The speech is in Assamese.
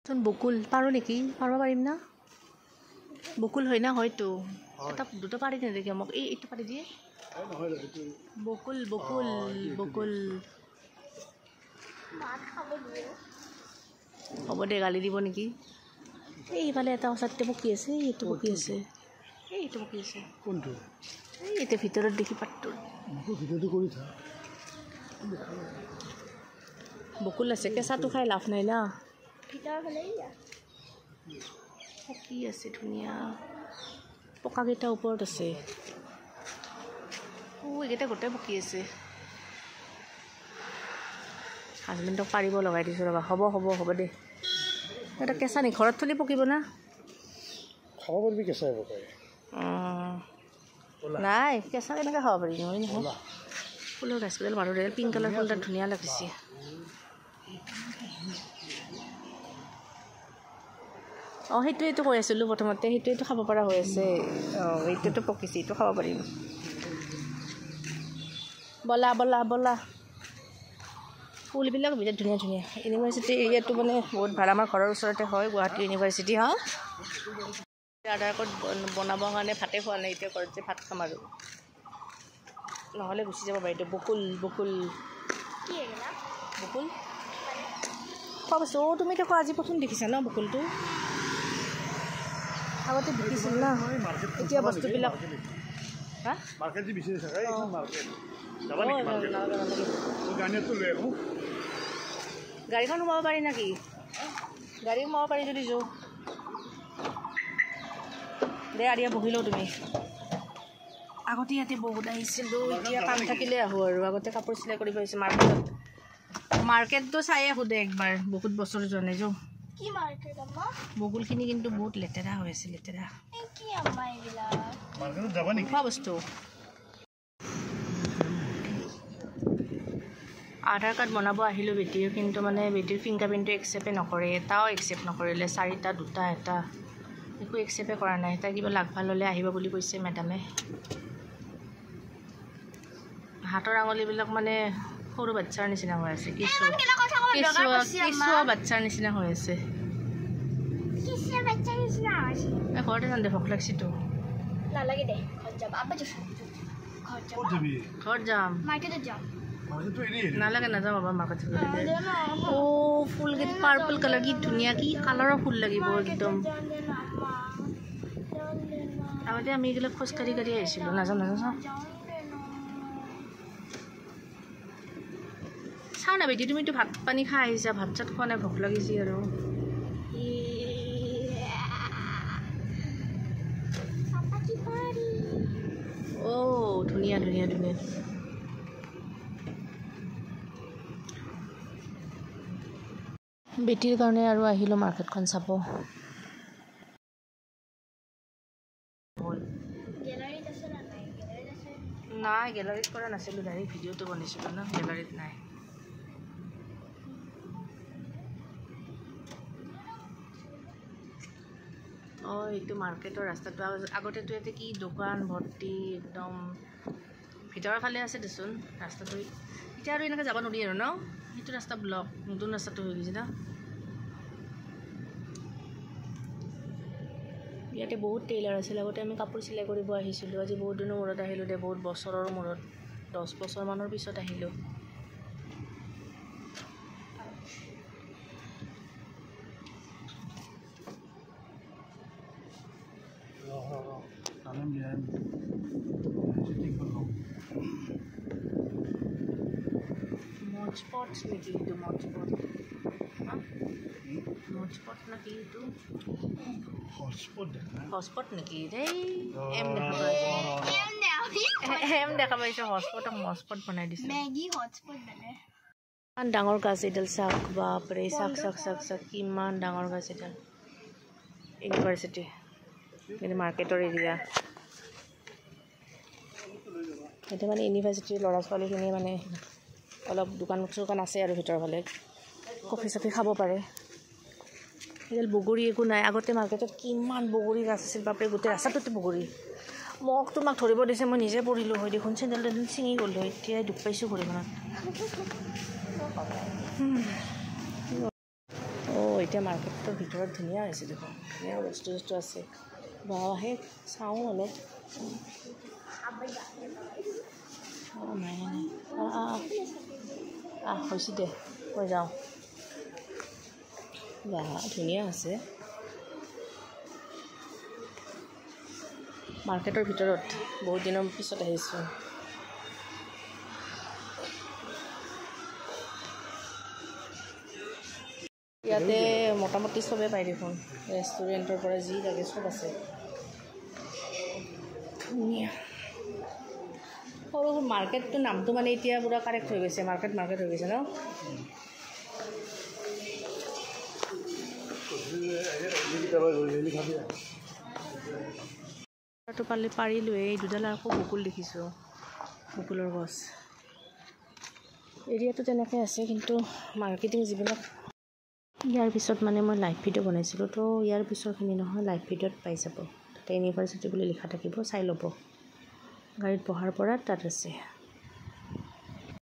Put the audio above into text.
চোন বকুল পাৰো নেকি পাৰব পাৰিম না বকুল হয় না হয়তো এটা দুটো পাৰি নেকি মোক এইটো পাৰি দিয়ে বকুল বকুল বকুল হ'ব দে গালি দিব নেকি এইফালে এটা ওচৰতে পকি আছে এইটো পকি আছে এইটো পকি আছে কোনটো এইটো ভিতৰত দেখি পাতটো ভিতৰটো কৰি থা বকুল আছে কেঁচাটো খাই লাভ নাই না ভিতৰ ফালে পকি আছে ধুনীয়া পকাকেইটা ওপৰত আছে এইকেইটা গোটেই পকি আছে হাজবেণ্ডক পাৰিব লগাই দিছোঁ ৰ'বা হ'ব হ'ব হ'ব দে এটা কেঁচা নি ঘৰত থলি পকিব না খাব পাৰিবি কেঁচাই পকাই নাই কেঁচা কেনেকৈ খাব পাৰি নহয় নহয় ফুলৰ গাছকেইডাল মাৰোঁ দে পিংক কালাৰ ফুলটা ধুনীয়া লাগিছে অঁ সেইটোৱেইটো কৈ আছিলোঁ প্ৰথমতে সেইটোৱেইটো খাব পৰা হৈ আছে অঁ এইটোতো পকিছে এইটো খাব পাৰিম বলা বলা বলা ফুলবিলাক বিৰাট ধুনীয়া ধুনীয়া ইউনিভাৰ্চিটি এৰিয়াটো মানে বহুত ভাল আমাৰ ঘৰৰ ওচৰতে হয় গুৱাহাটী ইউনিভাৰ্চিটি হা আধাৰ কাৰ্ড বনাবৰ কাৰণে ভাতে খোৱা নাই এতিয়া ঘৰত যে ভাত খাম আৰু নহ'লে গুচি যাব পাৰি এইটো বকুল বকুল বকুল খোৱা বস্তু তুমিতো আজি প্ৰথম দেখিছা ন বকুলটো আগতে দেখিছিল না এতিয়া বস্তুবিলাক গাড়ীখন সোমাব পাৰি নেকি গাড়ী সোমাব পাৰি যদি যাওঁ দে আৰিয়া বহি লওঁ তুমি আগতে ইয়াতে বহুত আহিছিলোঁ এতিয়া কাম থাকিলে আহোঁ আৰু আগতে কাপোৰ চিলাই কৰিব আহিছোঁ মাৰ্কেটটো চায়ে সোধে একবাৰ বহুত বছৰ যোৱা নাই যাওঁ কি মাৰ্কেট আম্মা বকুলখিনি কিন্তু বহুত লেতেৰা হৈ আছে লেতেৰা কি আম্মা এইবিলাক মাৰ্কেটত যাব নেকি খোৱা বস্তু আধাৰ কাৰ্ড বনাব আহিলোঁ বেটীৰ কিন্তু মানে বেটীৰ ফিংগাৰপ্ৰিণ্টটো একচেপ্টে নকৰে এটাও একচেপ্ট নকৰিলে চাৰিটা দুটা এটা একো একচেপ্টে কৰা নাই তাই কিবা লাগ ভাল হ'লে আহিব বুলি কৈছে মেডামে হাতৰ আঙুলিবিলাক মানে সৰু বাচ্চাৰ নিচিনা হৈ আছে কেঁচুৱা বাচ্চাৰ নিচিনা হৈ আছে ঘৰতে যাম দে ভোক লাগছিতো ঘৰত যাম নালাগে নাযাওঁ বাবা মাৰ্কেট ফুলকেইটা পাৰ্পল কালাৰ কি ধুনীয়া কি কালাৰৰ ফুল লাগিব একদম আগতে আমি এইবিলাক খোজকাঢ়ি কাঢ়ি আহিছিলোঁ নাযাওঁ নাযাওঁ চাওঁ না বেটি তুমিতো ভাত পানী খাই আহিছা ভাত চাত খোৱা নাই ভোক লাগিছে আৰু অ' ধুনীয়া ধুনীয়া ধুনীয়া বেটিৰ কাৰণে আৰু আহিলোঁ মাৰ্কেটখন চাব নাই গেলাৰীত কৰা নাছিলোঁ ডাইৰেক্ট ভিডিঅ'টো বনাইছিলোঁ ন গেলাৰীত নাই অঁ এইটো মাৰ্কেটৰ ৰাস্তাটো আগতেতো ইয়াতে কি দোকান ভৰ্তি একদম ভিতৰৰ ফালে আছে দেচোন ৰাস্তাটো এতিয়া আৰু এনেকৈ যাব নোৱাৰি আৰু ন সেইটো ৰাস্তা ব্লক নতুন ৰাস্তাটো হৈ গৈছে ন ইয়াতে বহুত টেইলাৰ আছিল আগতে আমি কাপোৰ চিলাই কৰিব আহিছিলোঁ আজি বহুত দিনৰ মূৰত আহিলোঁ দে বহুত বছৰৰ মূৰত 10 বছৰমানৰ পিছত আহিলোঁ মজপট নেকি এইটো মজপট মজপট নেকি এইটো হটস্পট নেকি দেই এম দেখা পাইছোঁ হটস্পটক মজপট বনাই দিছে ইমান ডাঙৰ গাছ এডাল চাওক বাপৰে চাক চাক চাক চাক কিমান ডাঙৰ গাছ এডাল ইউনিভাৰ্চিটি কিন্তু মাৰ্কেটৰ এৰিয়া সেইটো মানে ইউনিভাৰ্চিটিৰ ল'ৰা ছোৱালীখিনি মানে অলপ দোকান চোকান আছে আৰু ভিতৰৰ ফালে কফি চফি খাব পাৰে সেইডাল বগৰী একো নাই আগতে মাৰ্কেটত কিমান বগৰী গাছ আছিল বাপৰে গোটেই ৰাস্তাটোতে বগৰী মোক তোমাক ধৰিব দিছে মই নিজে পৰিলোঁ হয় দেখোন চেণ্ডেলটো ছিঙি গ'লোঁ হয় এতিয়াই দুখ পাইছোঁ ভৰিখনত এতিয়া মাৰ্কেটৰ ভিতৰত ধুনীয়া হৈছে দেখোন, ধুনীয়া বস্তু আছে। আহে চাওঁ অলপ। নাই হৈছে দে, মই যাওঁ। ধুনীয়া আছে মাৰ্কেটৰ ভিতৰত, বহুত দিনৰ পিছত আহিছোঁ। ইয়াতে মোটামুটি চবেই পায় দেখোন, ৰেষ্টুৰেণ্টৰ পৰা যি লাগে চব আছে। ধুনীয়া সৰু মাৰ্কেটটোৰ নামটো মানে এতিয়া পূৰা কাৰেক্ট হৈ গৈছে, মাৰ্কেট হৈ গৈছে ন। পাৰিলোঁ এই দুডাল আকৌ বকুল দেখিছোঁ, বকুলৰ গছ। এৰিয়াটো তেনেকৈ আছে, কিন্তু মাৰ্কেটিং যিবিলাক ইয়াৰ পিছত মানে মই লাইভ ভিডিঅ' বনাইছিলোঁ, তো ইয়াৰ পিছৰখিনি নহয় লাইভ ভিডিঅ'ত পাই যাব। তাতে ইউনিভাৰ্চিটি বুলি লিখা থাকিব, চাই ল'ব। গাড়ীত বহাৰ পৰা তাত আছে।